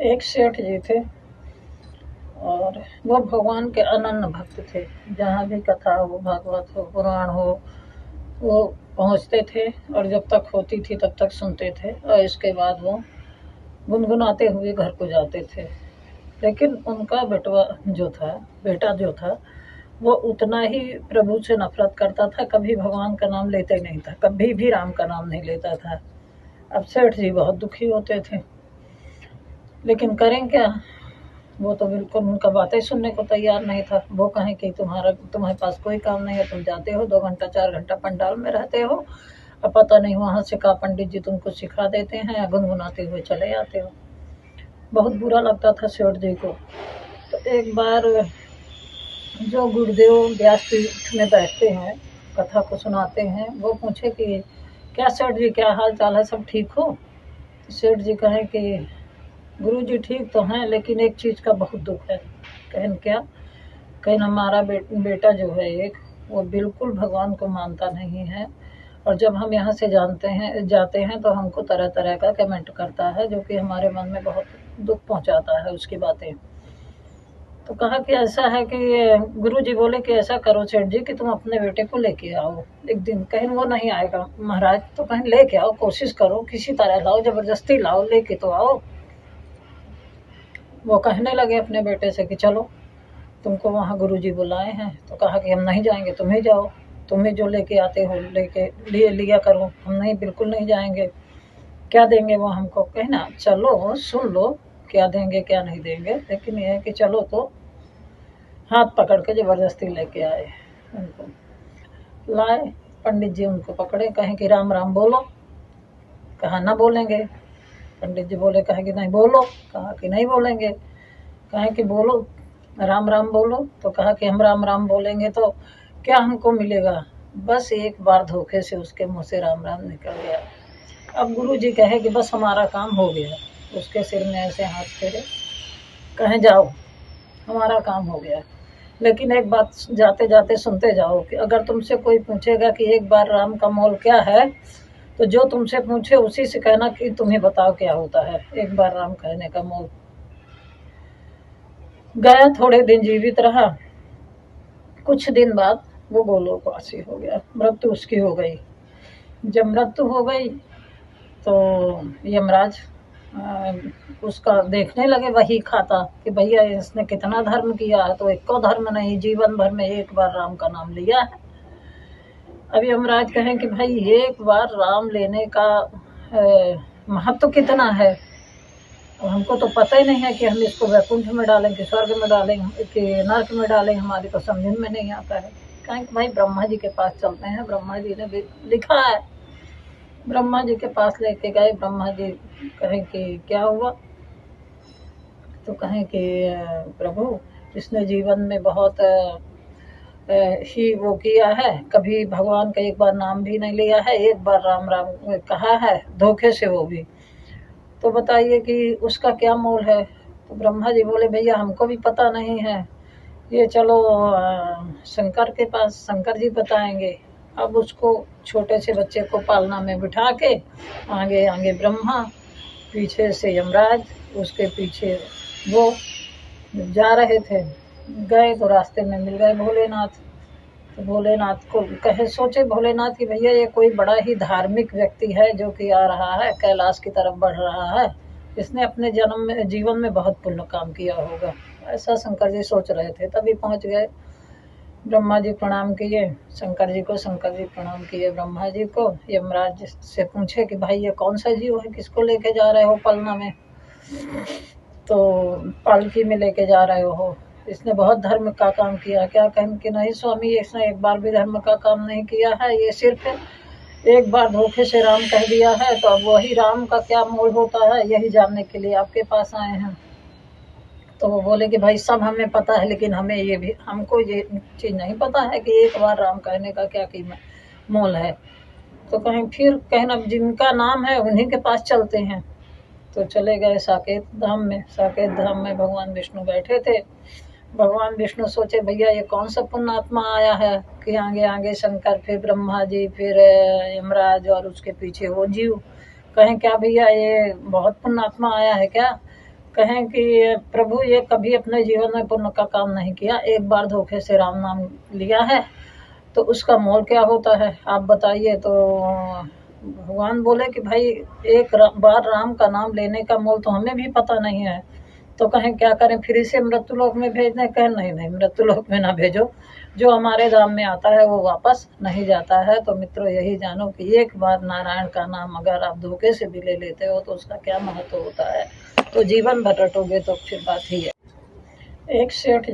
एक सेठ जी थे और वो भगवान के अनन्य भक्त थे। जहाँ भी कथा हो, भागवत हो, पुराण हो, वो पहुँचते थे और जब तक होती थी तब तक सुनते थे और इसके बाद वो गुनगुनाते हुए घर को जाते थे। लेकिन उनका बेटा जो था वो उतना ही प्रभु से नफरत करता था, कभी भगवान का नाम लेता ही नहीं था, कभी भी राम का नाम नहीं लेता था। अब सेठ जी बहुत दुखी होते थे, लेकिन करें क्या। वो तो बिल्कुल उनका बातें सुनने को तैयार नहीं था। वो कहें कि तुम्हारे पास कोई काम नहीं है, तुम जाते हो 2 घंटा 4 घंटा पंडाल में रहते हो, अब पता नहीं वहां से का पंडित जी तुमको सिखा देते हैं या गुनगुनाते हुए चले आते हो। बहुत बुरा लगता था सेठ जी को। तो एक बार जो गुरुदेव व्यासपीठ में बैठते हैं, कथा को सुनाते हैं, वो पूछे कि क्या सेठ जी, क्या हाल चाल है, सब ठीक हो। तो सेठ जी कहें कि गुरु जी ठीक तो हैं, लेकिन एक चीज़ का बहुत दुख है। कहें क्या। कहें हमारा बेटा जो है एक, वो बिल्कुल भगवान को मानता नहीं है और जब हम यहाँ से जाते हैं तो हमको तरह तरह का कमेंट करता है, जो कि हमारे मन में बहुत दुख पहुँचाता है उसकी बातें। तो कहा कि ऐसा है कि गुरु जी बोले कि ऐसा करो सेठ जी कि तुम अपने बेटे को लेके आओ एक दिन। कहीं वो नहीं आएगा महाराज, तो कहीं लेके आओ, कोशिश करो, किसी तरह लाओ, जबरदस्ती लाओ, लेके तो आओ। वो कहने लगे अपने बेटे से कि चलो, तुमको वहाँ गुरुजी बुलाए हैं। तो कहा कि हम नहीं जाएंगे, तुम ही जाओ, तुम ही जो लेके आते हो लेके लिया करो, हम नहीं, बिल्कुल नहीं जाएंगे। क्या देंगे वो हमको। कहना चलो सुन लो, क्या देंगे क्या नहीं देंगे, लेकिन ये है कि चलो। तो हाथ पकड़ के जबरदस्ती लेके आए उनको, लाए। पंडित जी उनको पकड़े, कहें कि राम राम बोलो। कहा ना बोलेंगे। पंडित जी बोले, कहे कि नहीं बोलो। कहा कि नहीं बोलेंगे। कहे कि बोलो, राम राम बोलो। तो कहा कि हम राम राम बोलेंगे तो क्या हमको मिलेगा। बस एक बार धोखे से उसके मुंह से राम राम निकल गया। अब गुरु जी कहे कि बस हमारा काम हो गया। उसके सिर में ऐसे हाथ फेरे, कहे जाओ, हमारा काम हो गया। लेकिन एक बात जाते जाते सुनते जाओ कि अगर तुमसे कोई पूछेगा कि एक बार राम का मोल क्या है, तो जो तुमसे पूछे उसी से कहना कि तुम्हें बताओ क्या होता है एक बार राम कहने का मोल। गया, थोड़े दिन जीवित रहा। कुछ दिन बाद वो गोलोकवासी हो गया, मृत्यु उसकी हो गई। जब मृत्यु हो गई तो यमराज उसका देखने लगे, वही खाता कि भैया इसने कितना धर्म किया है, तो एक को धर्म नहीं, जीवन भर में एक बार राम का नाम लिया है। अब यमराज कहें कि भाई एक बार राम लेने का महत्व कितना है। अब हमको तो पता ही नहीं है कि हम इसको वैकुंठ में डालें कि स्वर्ग में डालें कि नर्क में डालें, हमारी तो समझ में नहीं आता है। कहें कि भाई ब्रह्मा जी के पास चलते हैं, ब्रह्मा जी ने भी लिखा है। ब्रह्मा जी के पास लेके गए। ब्रह्मा जी कहें कि क्या हुआ। तो कहें कि प्रभु, इसने जीवन में बहुत ही वो किया है, कभी भगवान का एक बार नाम भी नहीं लिया है, एक बार राम राम कहा है धोखे से, वो भी। तो बताइए कि उसका क्या मोल है। तो ब्रह्मा जी बोले, भैया हमको भी पता नहीं है, ये चलो शंकर के पास, शंकर जी बताएंगे। अब उसको छोटे से बच्चे को पालना में बिठा के आगे आगे ब्रह्मा, पीछे से यमराज, उसके पीछे वो जा रहे थे। गए तो रास्ते में मिल गए भोलेनाथ। तो भोलेनाथ को कहे, सोचे भोलेनाथ कि भैया ये कोई बड़ा ही धार्मिक व्यक्ति है जो कि आ रहा है, कैलाश की तरफ बढ़ रहा है, इसने अपने जीवन में बहुत पुण्य काम किया होगा। ऐसा शंकर जी सोच रहे थे। तभी पहुंच गए। ब्रह्मा जी प्रणाम किए शंकर जी को, शंकर जी प्रणाम किए ब्रह्मा जी को। यमराज से पूछे कि भाई ये कौन सा जीव है, किसको लेके जा रहे हो पलना में। तो पालकी में लेके जा रहे हो, इसने बहुत धर्म का काम किया क्या। कहें कि नहीं स्वामी, इसने एक बार भी धर्म का काम नहीं किया है, ये सिर्फ एक बार धोखे से राम कह दिया है। तो अब वही राम का क्या मोल होता है, यही जानने के लिए आपके पास आए हैं। तो वो बोले कि भाई सब हमें पता है, लेकिन हमको ये चीज़ नहीं पता है कि एक बार राम कहने का क्या कीमत मोल है। तो कहें फिर कहना जिनका नाम है उन्हीं के पास चलते हैं। तो चले गए साकेत धाम में। साकेत धाम में भगवान विष्णु बैठे थे। भगवान विष्णु सोचे भैया ये कौन सा पुण्यात्मा आया है कि आगे आगे शंकर, फिर ब्रह्मा जी, फिर यमराज और उसके पीछे वो जीव। कहें क्या भैया ये बहुत पुण्यात्मा आया है क्या। कहें कि प्रभु ये कभी अपने जीवन में पुण्य का काम नहीं किया, एक बार धोखे से राम नाम लिया है तो उसका मोल क्या होता है आप बताइए। तो भगवान बोले कि भाई एक बार राम का नाम लेने का मोल तो हमें भी पता नहीं है, तो कहें क्या करें, फिर इसे मृत्यु लोक में भेज दें? कहें नहीं नहीं, मृत्यु लोक में ना भेजो, जो हमारे धाम में आता है वो वापस नहीं जाता है। तो मित्रों यही जानो कि एक बार नारायण का नाम अगर आप धोखे से भी ले लेते हो तो उसका क्या महत्व होता है, तो जीवन भर रटोगे तो फिर बात ही है। एक सेठ